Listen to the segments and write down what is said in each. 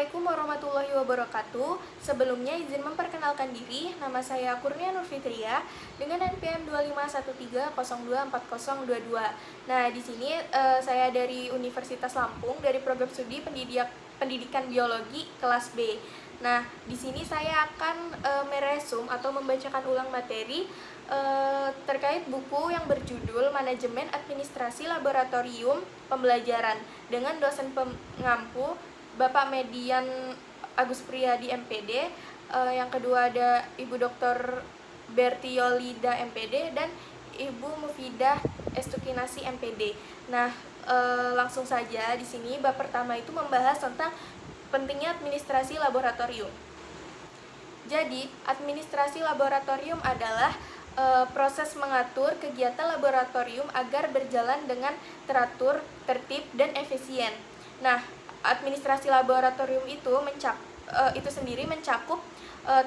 Assalamualaikum warahmatullahi wabarakatuh. Sebelumnya izin memperkenalkan diri, nama saya Kurnia Nurfitria dengan NPM 2513024022. Nah, di sini saya dari Universitas Lampung dari program studi Pendidikan Biologi kelas B. Nah, di sini saya akan meresum atau membacakan ulang materi terkait buku yang berjudul Manajemen Administrasi Laboratorium Pembelajaran dengan dosen pengampu Bapak Median Agus Priyadi MPD, yang kedua ada Ibu Dr. Bertiolida MPD dan Ibu Mufidah Estukinasi MPD. Nah, langsung saja di sini bab pertama itu membahas tentang pentingnya administrasi laboratorium. Jadi, administrasi laboratorium adalah proses mengatur kegiatan laboratorium agar berjalan dengan teratur, tertib, dan efisien. Nah, administrasi laboratorium itu sendiri mencakup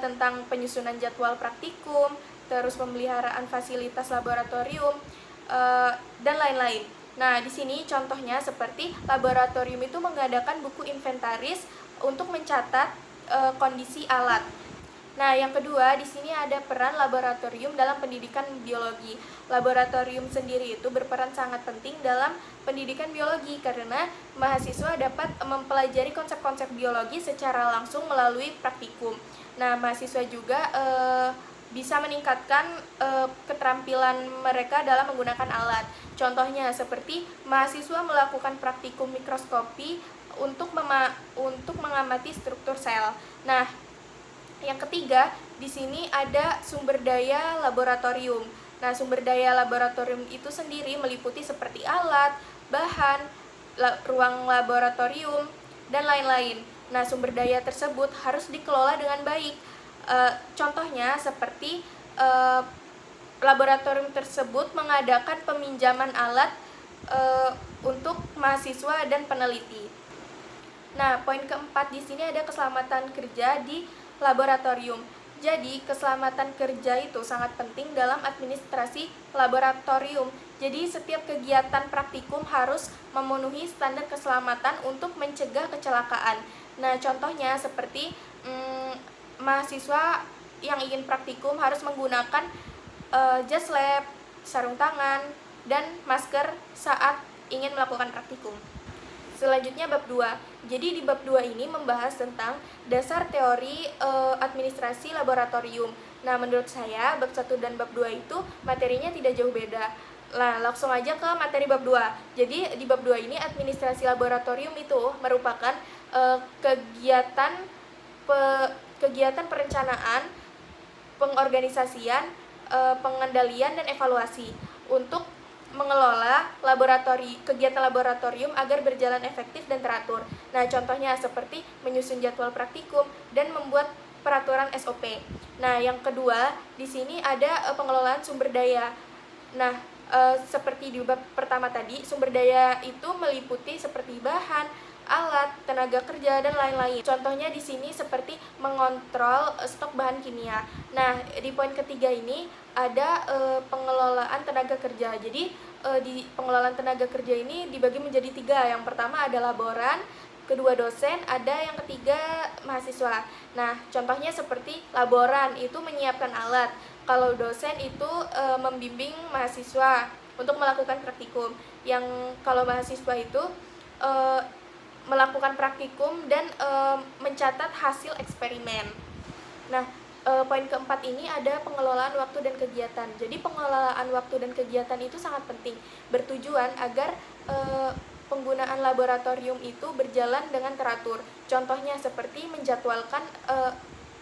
tentang penyusunan jadwal praktikum, terus pemeliharaan fasilitas laboratorium, dan lain-lain. Nah, di sini contohnya seperti laboratorium itu mengadakan buku inventaris untuk mencatat kondisi alat. Nah, yang kedua, di sini ada peran laboratorium dalam pendidikan biologi. Laboratorium sendiri itu berperan sangat penting dalam pendidikan biologi karena mahasiswa dapat mempelajari konsep-konsep biologi secara langsung melalui praktikum. Nah, mahasiswa juga bisa meningkatkan keterampilan mereka dalam menggunakan alat. Contohnya seperti mahasiswa melakukan praktikum mikroskopi untuk mengamati struktur sel. Nah, yang ketiga, di sini ada sumber daya laboratorium. Nah, sumber daya laboratorium itu sendiri meliputi seperti alat, bahan, ruang laboratorium, dan lain-lain. Nah, sumber daya tersebut harus dikelola dengan baik. Contohnya seperti laboratorium tersebut mengadakan peminjaman alat untuk mahasiswa dan peneliti. Nah, poin keempat di sini ada keselamatan kerja di laboratorium. Jadi, keselamatan kerja itu sangat penting dalam administrasi laboratorium. Jadi, setiap kegiatan praktikum harus memenuhi standar keselamatan untuk mencegah kecelakaan. Nah, contohnya seperti mahasiswa yang ingin praktikum harus menggunakan jas lab, sarung tangan, dan masker saat ingin melakukan praktikum. Selanjutnya bab 2. Jadi di bab 2 ini membahas tentang dasar teori administrasi laboratorium. Nah, menurut saya bab 1 dan bab 2 itu materinya tidak jauh beda. Nah, langsung aja ke materi bab 2. Jadi di bab 2 ini administrasi laboratorium itu merupakan kegiatan perencanaan, pengorganisasian, pengendalian dan evaluasi untuk mengelola kegiatan laboratorium agar berjalan efektif dan teratur. Nah, contohnya seperti menyusun jadwal praktikum dan membuat peraturan SOP. Nah, yang kedua, di sini ada pengelolaan sumber daya. Nah, seperti di bab pertama tadi, sumber daya itu meliputi seperti bahan, alat, tenaga kerja, dan lain-lain. Contohnya di sini seperti mengontrol stok bahan kimia. Nah, di poin ketiga ini ada pengelolaan tenaga kerja. Jadi, di pengelolaan tenaga kerja ini dibagi menjadi 3. Yang pertama ada laboran, kedua dosen, ada yang ketiga mahasiswa. Nah, contohnya seperti laboran itu menyiapkan alat. Kalau dosen itu membimbing mahasiswa untuk melakukan praktikum. Yang kalau mahasiswa itu melakukan praktikum dan mencatat hasil eksperimen. Nah, poin keempat ini ada pengelolaan waktu dan kegiatan. Jadi pengelolaan waktu dan kegiatan itu sangat penting, bertujuan agar penggunaan laboratorium itu berjalan dengan teratur. Contohnya seperti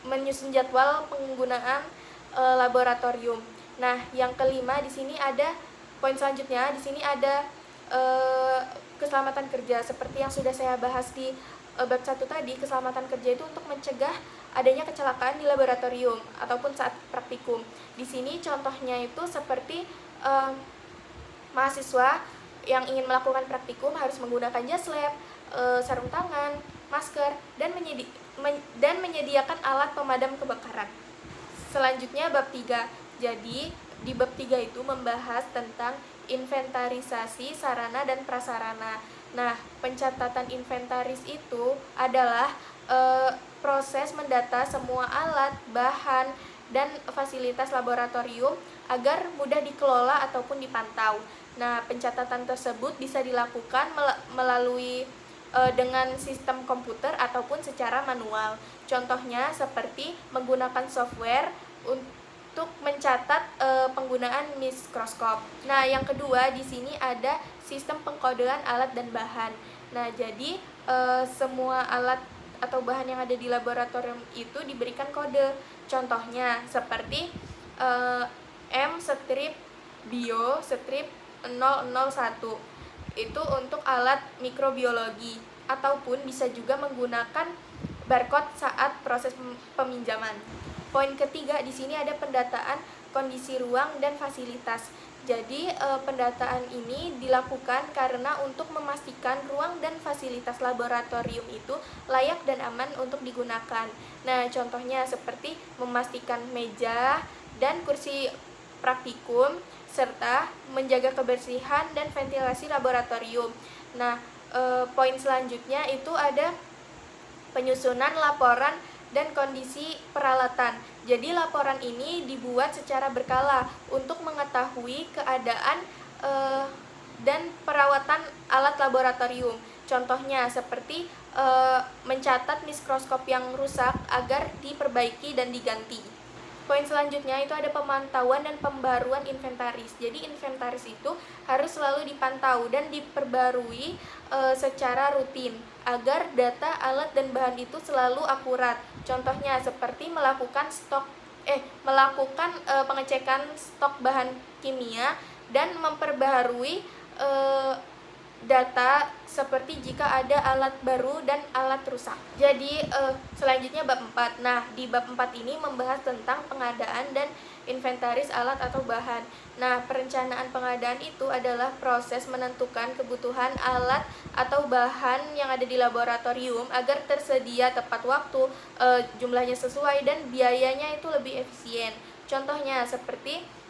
menyusun jadwal penggunaan laboratorium. Nah, yang kelima di sini ada poin selanjutnya, di sini ada keselamatan kerja. Seperti yang sudah saya bahas di bab 1 tadi, keselamatan kerja itu untuk mencegah adanya kecelakaan di laboratorium ataupun saat praktikum. Di sini contohnya itu seperti mahasiswa yang ingin melakukan praktikum harus menggunakan jas lab, sarung tangan, masker, dan menyediakan alat pemadam kebakaran. Selanjutnya bab 3. Jadi di bab 3 itu membahas tentang inventarisasi sarana dan prasarana. Nah, pencatatan inventaris itu adalah proses mendata semua alat, bahan, dan fasilitas laboratorium agar mudah dikelola ataupun dipantau. Nah, pencatatan tersebut bisa dilakukan melalui dengan sistem komputer ataupun secara manual. Contohnya seperti menggunakan software untuk mencatat penggunaan mikroskop. Nah, yang kedua di sini ada sistem pengkodean alat dan bahan. Nah, jadi semua alat atau bahan yang ada di laboratorium itu diberikan kode. Contohnya seperti M-bio-001 itu untuk alat mikrobiologi, ataupun bisa juga menggunakan barcode saat proses peminjaman. Poin ketiga di sini ada pendataan kondisi ruang dan fasilitas. Jadi pendataan ini dilakukan karena untuk memastikan ruang dan fasilitas laboratorium itu layak dan aman untuk digunakan. Nah, contohnya seperti memastikan meja dan kursi praktikum serta menjaga kebersihan dan ventilasi laboratorium. Nah, poin selanjutnya itu ada penyusunan laporan dan kondisi peralatan. Jadi laporan ini dibuat secara berkala untuk mengetahui keadaan dan perawatan alat laboratorium. Contohnya seperti mencatat mikroskop yang rusak agar diperbaiki dan diganti. Poin selanjutnya itu ada pemantauan dan pembaruan inventaris. Jadi inventaris itu harus selalu dipantau dan diperbarui secara rutin agar data alat dan bahan itu selalu akurat. Contohnya seperti melakukan pengecekan stok bahan kimia dan memperbaharui data seperti jika ada alat baru dan alat rusak. Jadi selanjutnya bab 4. Nah, di bab 4 ini membahas tentang pengadaan dan inventaris alat atau bahan. Nah, perencanaan pengadaan itu adalah proses menentukan kebutuhan alat atau bahan yang ada di laboratorium agar tersedia tepat waktu, jumlahnya sesuai, dan biayanya itu lebih efisien. Contohnya seperti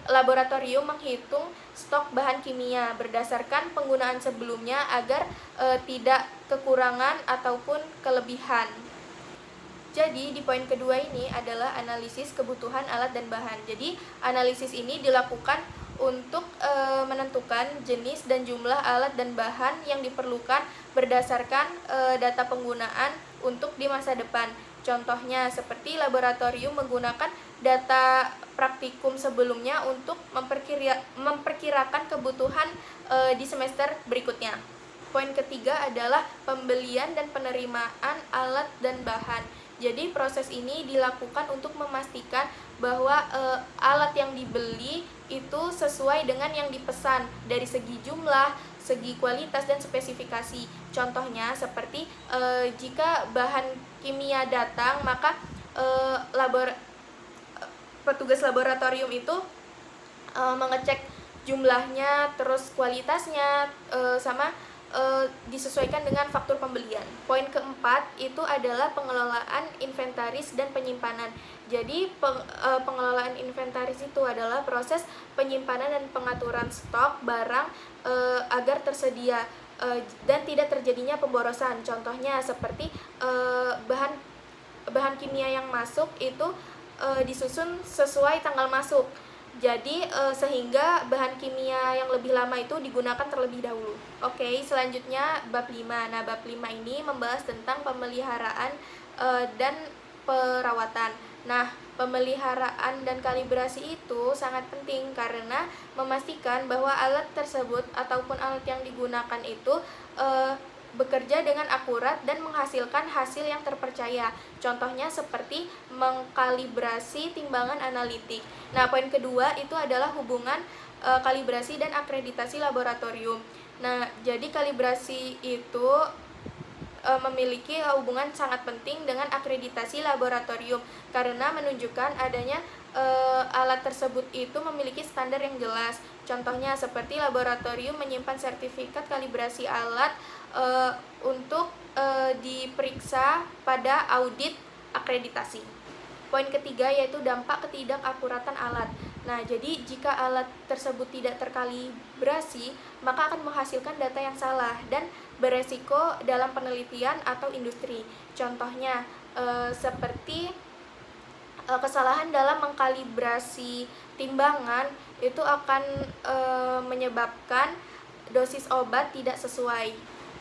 laboratorium menghitung stok bahan kimia berdasarkan penggunaan sebelumnya agar tidak kekurangan ataupun kelebihan. Jadi di poin kedua ini adalah analisis kebutuhan alat dan bahan. Jadi analisis ini dilakukan untuk menentukan jenis dan jumlah alat dan bahan yang diperlukan berdasarkan data penggunaan untuk di masa depan. Contohnya seperti laboratorium menggunakan data praktikum sebelumnya untuk memperkirakan kebutuhan di semester berikutnya. Poin ketiga adalah pembelian dan penerimaan alat dan bahan. Jadi proses ini dilakukan untuk memastikan bahwa alat yang dibeli itu sesuai dengan yang dipesan dari segi jumlah, segi kualitas, dan spesifikasi. Contohnya seperti jika bahan kimia datang, maka petugas laboratorium itu mengecek jumlahnya, terus kualitasnya, sama disesuaikan dengan faktur pembelian. Poin keempat itu adalah pengelolaan inventaris dan penyimpanan. Jadi pengelolaan inventaris itu adalah proses penyimpanan dan pengaturan stok barang agar tersedia dan tidak terjadinya pemborosan. Contohnya seperti bahan kimia yang masuk itu disusun sesuai tanggal masuk. Jadi sehingga bahan kimia yang lebih lama itu digunakan terlebih dahulu. Oke, selanjutnya bab 5. Nah, bab 5 ini membahas tentang pemeliharaan dan perawatan. Nah, pemeliharaan dan kalibrasi itu sangat penting karena memastikan bahwa alat tersebut ataupun alat yang digunakan itu bekerja dengan akurat dan menghasilkan hasil yang terpercaya. Contohnya seperti mengkalibrasi timbangan analitik. Nah, poin kedua itu adalah hubungan kalibrasi dan akreditasi laboratorium. Nah, jadi kalibrasi itu memiliki hubungan sangat penting dengan akreditasi laboratorium karena menunjukkan adanya alat tersebut itu memiliki standar yang jelas. Contohnya seperti laboratorium menyimpan sertifikat kalibrasi alat untuk diperiksa pada audit akreditasi. Poin ketiga yaitu dampak ketidakakuratan alat. Nah, jadi jika alat tersebut tidak terkalibrasi, maka akan menghasilkan data yang salah dan beresiko dalam penelitian atau industri. Contohnya seperti kesalahan dalam mengkalibrasi timbangan itu akan menyebabkan dosis obat tidak sesuai.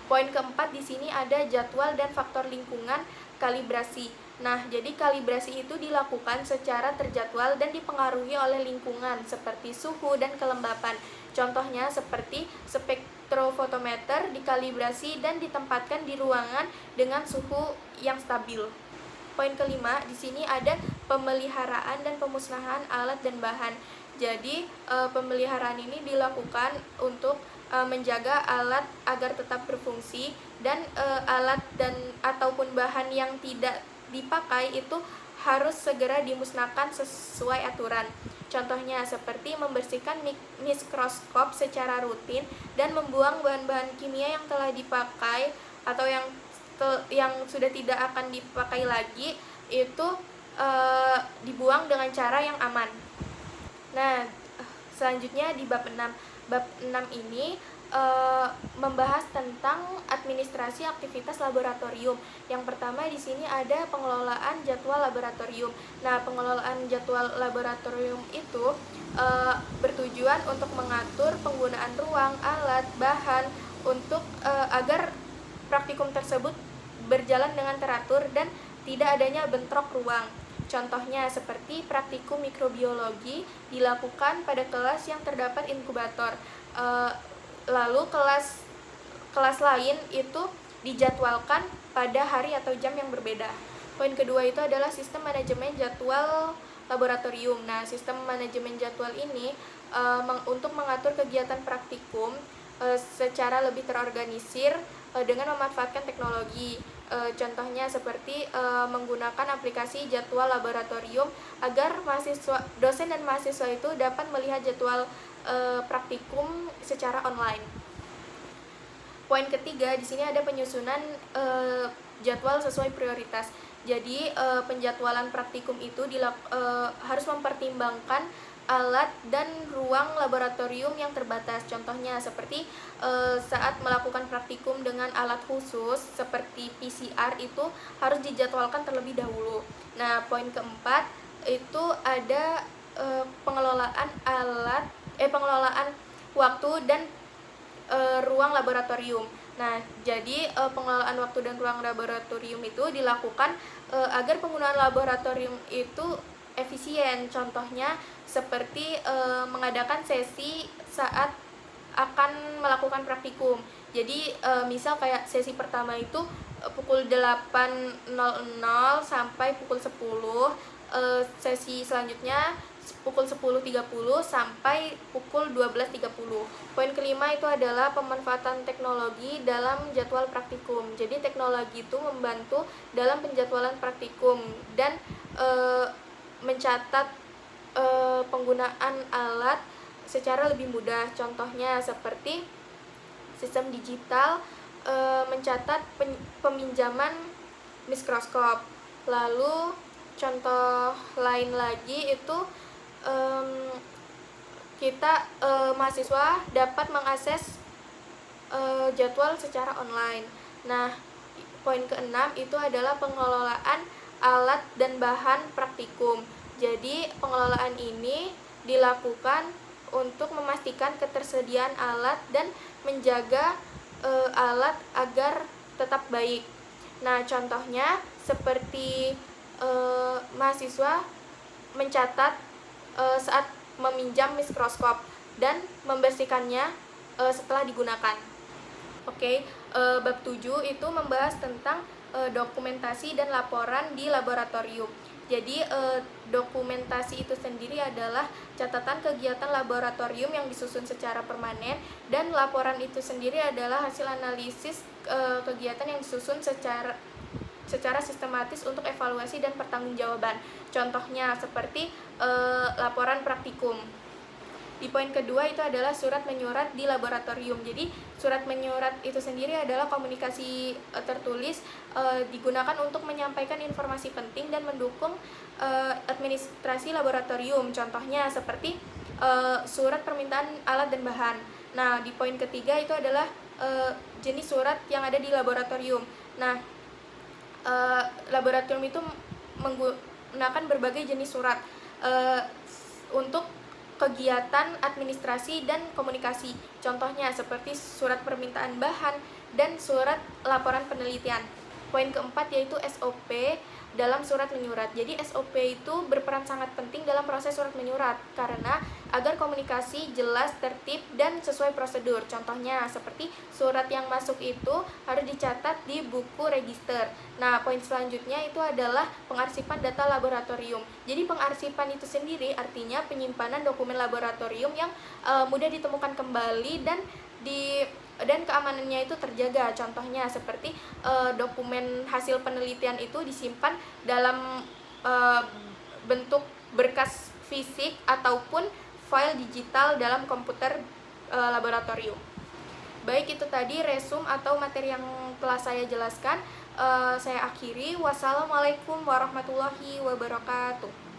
Poin keempat di sini ada jadwal dan faktor lingkungan kalibrasi. Nah, jadi kalibrasi itu dilakukan secara terjadwal dan dipengaruhi oleh lingkungan seperti suhu dan kelembapan. Contohnya seperti spektrofotometer dikalibrasi dan ditempatkan di ruangan dengan suhu yang stabil. Poin kelima, di sini ada pemeliharaan dan pemusnahan alat dan bahan. Jadi, pemeliharaan ini dilakukan untuk menjaga alat agar tetap berfungsi dan alat dan ataupun bahan yang tidak dipakai itu harus segera dimusnahkan sesuai aturan. Contohnya seperti membersihkan mikroskop secara rutin dan membuang bahan-bahan kimia yang telah dipakai atau yang sudah tidak akan dipakai lagi itu dibuang dengan cara yang aman. Nah, selanjutnya di bab 6. Bab 6 ini membahas tentang administrasi aktivitas laboratorium. Yang pertama di sini ada pengelolaan jadwal laboratorium. Nah, pengelolaan jadwal laboratorium itu bertujuan untuk mengatur penggunaan ruang, alat, bahan untuk agar praktikum tersebut berjalan dengan teratur dan tidak adanya bentrok ruang. Contohnya seperti praktikum mikrobiologi dilakukan pada kelas yang terdapat inkubator. Lalu kelas lain itu dijadwalkan pada hari atau jam yang berbeda. Poin kedua itu adalah sistem manajemen jadwal laboratorium. Nah, sistem manajemen jadwal ini untuk mengatur kegiatan praktikum secara lebih terorganisir dengan memanfaatkan teknologi. Contohnya seperti menggunakan aplikasi jadwal laboratorium agar dosen dan mahasiswa itu dapat melihat jadwal praktikum secara online. Poin ketiga di sini ada penyusunan jadwal sesuai prioritas. Jadi penjadwalan praktikum itu harus mempertimbangkan alat dan ruang laboratorium yang terbatas. Contohnya seperti saat melakukan praktikum dengan alat khusus seperti PCR itu harus dijadwalkan terlebih dahulu. Nah, poin keempat itu ada pengelolaan waktu dan ruang laboratorium. Nah, jadi pengelolaan waktu dan ruang laboratorium itu dilakukan agar penggunaan laboratorium itu efisien. Contohnya seperti mengadakan sesi saat akan melakukan praktikum. Jadi misal kayak sesi pertama itu pukul 8.00 sampai pukul 10, sesi selanjutnya pukul 10.30 sampai pukul 12.30. Poin kelima itu adalah pemanfaatan teknologi dalam jadwal praktikum. Jadi teknologi itu membantu dalam penjadwalan praktikum dan mencatat penggunaan alat secara lebih mudah. Contohnya seperti sistem digital mencatat peminjaman mikroskop. Lalu contoh lain lagi itu kita mahasiswa dapat mengakses jadwal secara online. Nah, poin keenam itu adalah pengelolaan alat dan bahan praktikum. Jadi pengelolaan ini dilakukan untuk memastikan ketersediaan alat dan menjaga alat agar tetap baik. Nah, contohnya seperti mahasiswa mencatat saat meminjam mikroskop dan membersihkannya setelah digunakan. Oke, bab 7 itu membahas tentang dokumentasi dan laporan di laboratorium. Jadi dokumentasi itu sendiri adalah catatan kegiatan laboratorium yang disusun secara permanen, dan laporan itu sendiri adalah hasil analisis kegiatan yang disusun secara sistematis untuk evaluasi dan pertanggungjawaban. Contohnya seperti laporan praktikum. Di poin kedua itu adalah surat menyurat di laboratorium. Jadi surat menyurat itu sendiri adalah komunikasi tertulis digunakan untuk menyampaikan informasi penting dan mendukung administrasi laboratorium. Contohnya seperti surat permintaan alat dan bahan. Nah, di poin ketiga itu adalah jenis surat yang ada di laboratorium. Nah, laboratorium itu menggunakan berbagai jenis surat untuk kegiatan administrasi dan komunikasi. Contohnya seperti surat permintaan bahan dan surat laporan penelitian. Poin keempat yaitu SOP dalam surat menyurat. Jadi SOP itu berperan sangat penting dalam proses surat menyurat karena agar komunikasi jelas, tertib, dan sesuai prosedur. Contohnya seperti surat yang masuk itu harus dicatat di buku register. Nah, poin selanjutnya itu adalah pengarsipan data laboratorium. Jadi pengarsipan itu sendiri artinya penyimpanan dokumen laboratorium yang mudah ditemukan kembali dan keamanannya itu terjaga. Contohnya seperti dokumen hasil penelitian itu disimpan dalam bentuk berkas fisik ataupun file digital dalam komputer laboratorium. Baik, itu tadi resum atau materi yang telah saya jelaskan. Saya akhiri. Wassalamualaikum warahmatullahi wabarakatuh.